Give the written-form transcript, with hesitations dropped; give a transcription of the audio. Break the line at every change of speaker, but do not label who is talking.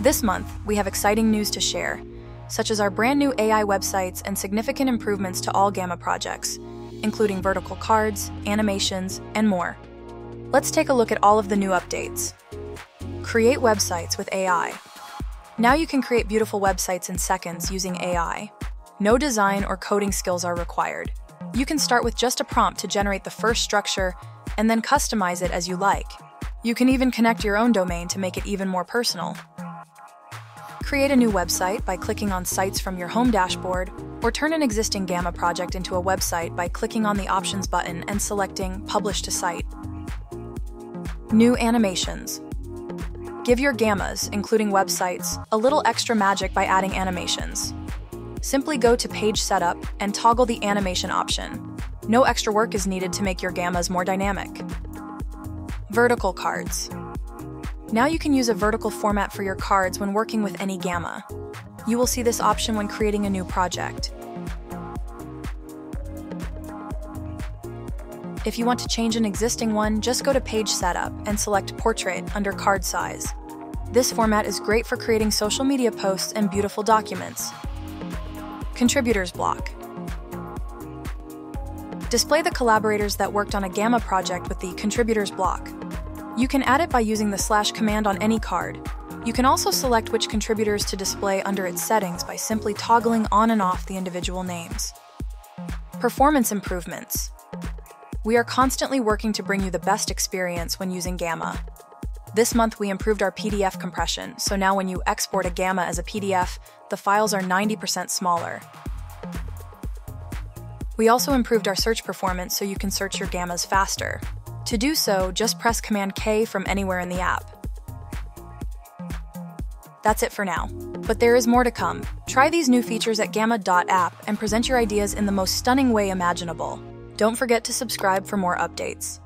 This month, we have exciting news to share, such as our brand new AI websites and significant improvements to all Gamma projects, including vertical cards, animations, and more. Let's take a look at all of the new updates. Create websites with AI. Now you can create beautiful websites in seconds using AI. No design or coding skills are required. You can start with just a prompt to generate the first structure and then customize it as you like. You can even connect your own domain to make it even more personal. Create a new website by clicking on Sites from your home dashboard, or turn an existing Gamma project into a website by clicking on the Options button and selecting Publish to Site. New animations. Give your Gammas, including websites, a little extra magic by adding animations. Simply go to Page Setup and toggle the animation option. No extra work is needed to make your Gammas more dynamic. Vertical cards. Now you can use a vertical format for your cards when working with any Gamma. You will see this option when creating a new project. If you want to change an existing one, just go to Page Setup and select Portrait under Card Size. This format is great for creating social media posts and beautiful documents. Contributors block. Display the collaborators that worked on a Gamma project with the Contributors block. You can add it by using the / command on any card. You can also select which contributors to display under its settings by simply toggling on and off the individual names. Performance improvements. We are constantly working to bring you the best experience when using Gamma. This month we improved our PDF compression, so now when you export a Gamma as a PDF, the files are 90% smaller. We also improved our search performance so you can search your Gammas faster. To do so, just press Command K from anywhere in the app. That's it for now, but there is more to come. Try these new features at gamma.app and present your ideas in the most stunning way imaginable. Don't forget to subscribe for more updates.